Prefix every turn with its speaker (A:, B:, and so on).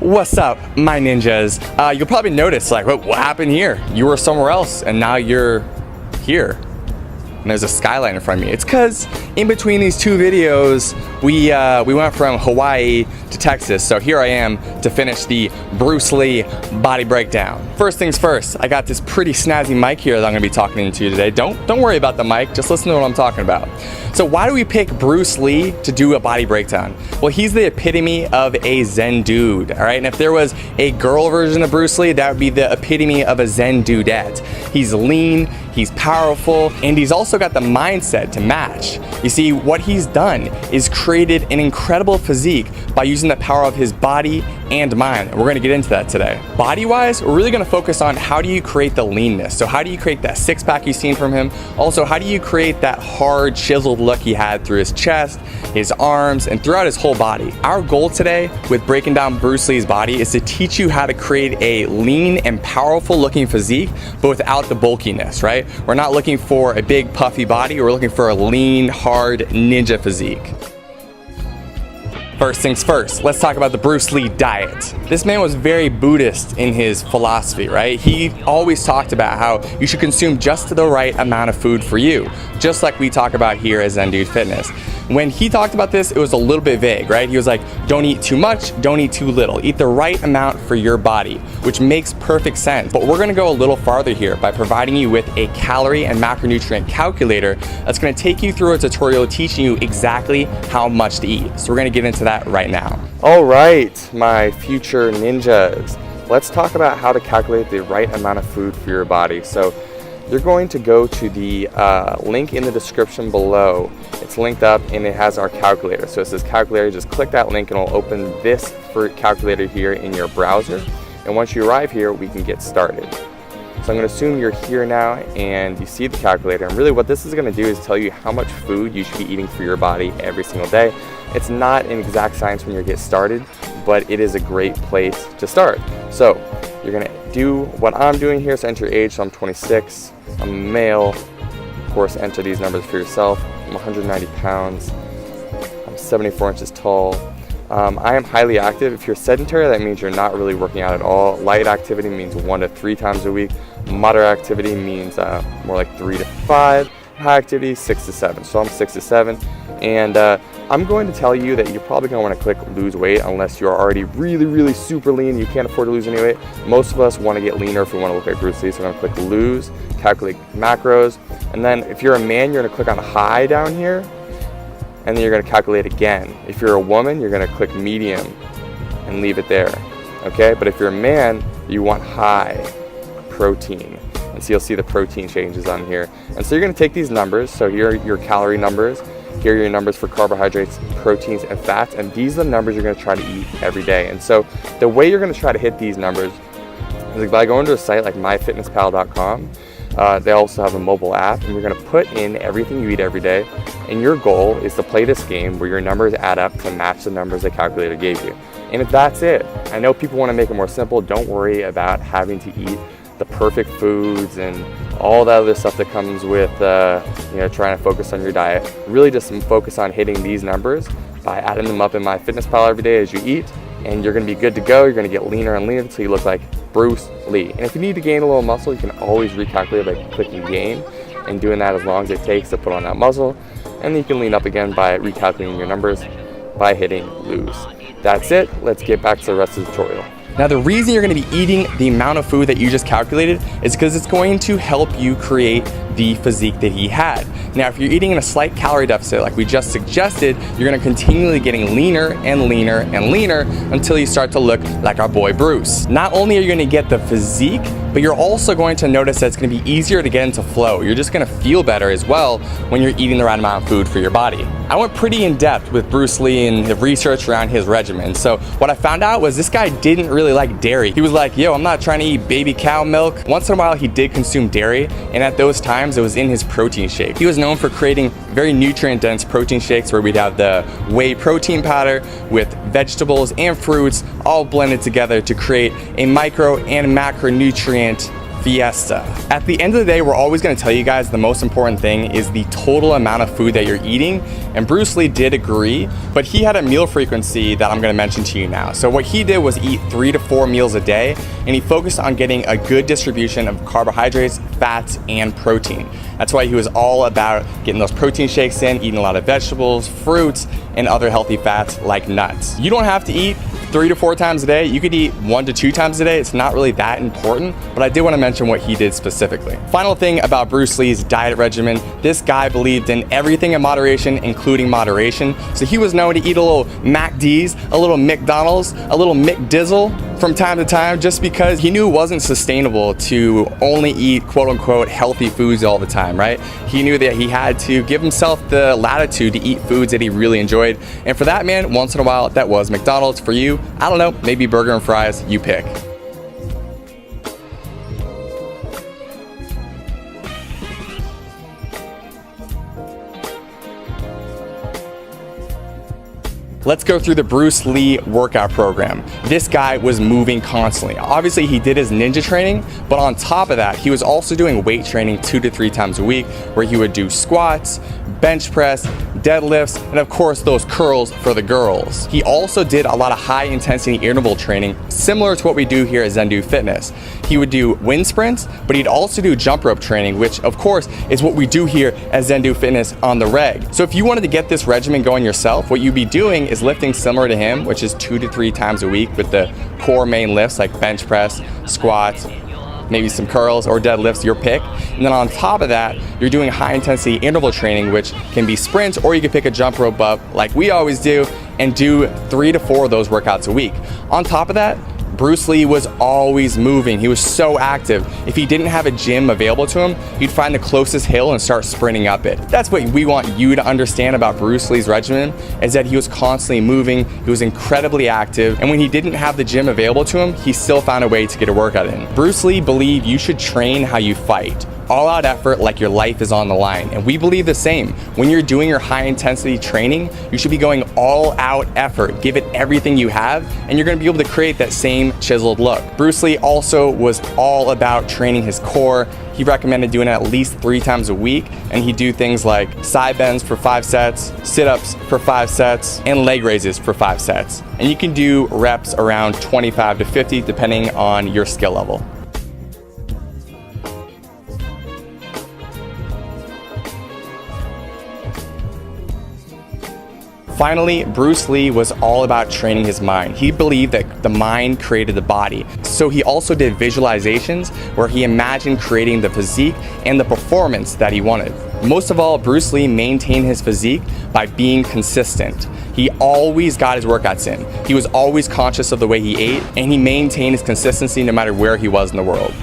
A: What's up, my ninjas? You'll probably notice, like, what happened here? You were somewhere else, and now you're here. And there's a skyline in front of me. It's because in between these two videos, we went from Hawaii to Texas. So here I am to finish the Bruce Lee body breakdown. First things first, I got this pretty snazzy mic here that I'm gonna be talking to you today. Don't worry about the mic, just listen to what I'm talking about. So why do we pick Bruce Lee to do a body breakdown? Well, he's the epitome of a Zen dude, all right? And if there was a girl version of Bruce Lee, that would be the epitome of a Zen dudette. He's lean, he's powerful, and he's also got the mindset to match. You see, what he's done is created an incredible physique by using the power of his body and mind. And we're gonna get into that today. Body-wise, we're really gonna focus on how do you create the leanness. So how do you create that six-pack you've seen from him? Also, how do you create that hard, chiseled look he had through his chest, his arms, and throughout his whole body? Our goal today with breaking down Bruce Lee's body is to teach you how to create a lean and powerful looking physique, but without the bulkiness, right? We're not looking for a big puffy body, we're looking for a lean, hard ninja physique. First things first, let's talk about the Bruce Lee diet. This man was very Buddhist in his philosophy, right? He always talked about how you should consume just the right amount of food for you, just like we talk about here at Zen Dude Fitness. When he talked about this, it was a little bit vague, right? He was like, don't eat too much, don't eat too little. Eat the right amount for your body, which makes perfect sense. But we're gonna go a little farther here by providing you with a calorie and macronutrient calculator that's gonna take you through a tutorial teaching you exactly how much to eat. So we're gonna get into that right now. All right, my future ninjas. Let's talk about how to calculate the right amount of food for your body. So you're going to go to the link in the description below. It's linked up and it has our calculator. So it says calculator, just click that link and it'll open this for calculator here in your browser. And once you arrive here, we can get started. So I'm gonna assume you're here now and you see the calculator. And really what this is gonna do is tell you how much food you should be eating for your body every single day. It's not an exact science when you get started, but it is a great place to start. So you're gonna do what I'm doing here, so enter your age, so I'm 26, I'm a male. Of course, enter these numbers for yourself. I'm 190 pounds, I'm 74 inches tall. I am highly active. If you're sedentary, that means you're not really working out at all. Light activity means 1 to 3 times a week. Moderate activity means more like 3 to 5. High activity, 6 to 7. So I'm 6 to 7. And I'm going to tell you that you're probably going to want to click lose weight unless you're already really super lean. You can't afford to lose any weight. Most of us want to get leaner if we want to look like Bruce Lee. So I'm going to click lose, calculate macros. And then if you're a man, you're going to click on high down here. And then you're going to calculate again. If you're a woman, you're going to click medium and leave it there. Okay, but if you're a man, you want high protein. And so you'll see the protein changes on here. And so you're going to take these numbers. So here are your calorie numbers. Here are your numbers for carbohydrates, proteins, and fats. And these are the numbers you're going to try to eat every day. And so the way you're going to try to hit these numbers is by going to a site like myfitnesspal.com. They also have a mobile app, and you're going to put in everything you eat every day. And your goal is to play this game where your numbers add up to match the numbers the calculator gave you. And if that's it, I know people want to make it more simple. Don't worry about having to eat the perfect foods and all that other stuff that comes with trying to focus on your diet. Really just focus on hitting these numbers by adding them up in MyFitnessPal every day as you eat, and you're going to be good to go. You're going to get leaner and leaner until you look like Bruce Lee. And if you need to gain a little muscle, you can always recalculate by clicking gain and doing that as long as it takes to put on that muscle. And then you can lean up again by recalculating your numbers by hitting lose. That's it. Let's get back to the rest of the tutorial. Now, the reason you're going to be eating the amount of food that you just calculated is because it's going to help you create the physique that he had. Now, if you're eating in a slight calorie deficit like we just suggested, you're going to continually getting leaner and leaner and leaner until you start to look like our boy Bruce. Not only are you going to get the physique, but you're also going to notice that it's going to be easier to get into flow. You're just going to feel better as well when you're eating the right amount of food for your body. I went pretty in depth with Bruce Lee and the research around his regimen. So what I found out was this guy didn't really like dairy. He was like, yo, I'm not trying to eat baby cow milk. Once in a while he did consume dairy, and at those times it was in his protein shake. He was known for creating very nutrient dense protein shakes where we'd have the whey protein powder with vegetables and fruits all blended together to create a micro and macronutrient fiesta. At the end of the day, we're always going to tell you guys the most important thing is the total amount of food that you're eating, and Bruce Lee did agree, but he had a meal frequency that I'm going to mention to you now. So what he did was eat 3 to 4 meals a day, and he focused on getting a good distribution of carbohydrates, fats, and protein. That's why he was all about getting those protein shakes in, eating a lot of vegetables, fruits, and other healthy fats like nuts. You don't have to eat 3 to 4 times a day. You could eat 1 to 2 times a day. It's not really that important, but I did want to mention what he did specifically. Final thing about Bruce Lee's diet regimen, this guy believed in everything in moderation, including moderation. So he was known to eat a little MacD's, a little McDonald's, a little McDizzle from time to time, just because he knew it wasn't sustainable to only eat quote unquote healthy foods all the time, right? He knew that he had to give himself the latitude to eat foods that he really enjoyed. And for that, man, once in a while, that was McDonald's. For you, I don't know, maybe burger and fries, you pick. Let's go through the Bruce Lee workout program. This guy was moving constantly. Obviously, he did his ninja training, but on top of that, he was also doing weight training 2 to 3 times a week, where he would do squats, bench press, deadlifts, and of course those curls for the girls. He also did a lot of high intensity interval training, similar to what we do here at Zen-Do Fitness. He would do wind sprints, but he'd also do jump rope training, which of course is what we do here at Zen-Do Fitness on the reg. So if you wanted to get this regimen going yourself, what you'd be doing is lifting similar to him, which is 2 to 3 times a week with the core main lifts like bench press, squats, maybe some curls or deadlifts, your pick. And then on top of that, you're doing high intensity interval training, which can be sprints, or you can pick a jump rope up like we always do and do 3 to 4 of those workouts a week. On top of that, Bruce Lee was always moving. He was so active. If he didn't have a gym available to him, he'd find the closest hill and start sprinting up it. That's what we want you to understand about Bruce Lee's regimen, is that he was constantly moving, he was incredibly active, and when he didn't have the gym available to him, he still found a way to get a workout in. Bruce Lee believed you should train how you fight. All out effort like your life is on the line. And we believe the same. When you're doing your high intensity training, you should be going all out effort. Give it everything you have, and you're gonna be able to create that same chiseled look. Bruce Lee also was all about training his core. He recommended doing it at least 3 times a week, and he'd do things like side bends for 5 sets, sit-ups for 5 sets, and leg raises for 5 sets. And you can do reps around 25 to 50 depending on your skill level. Finally, Bruce Lee was all about training his mind. He believed that the mind created the body. So he also did visualizations where he imagined creating the physique and the performance that he wanted. Most of all, Bruce Lee maintained his physique by being consistent. He always got his workouts in. He was always conscious of the way he ate, and he maintained his consistency no matter where he was in the world.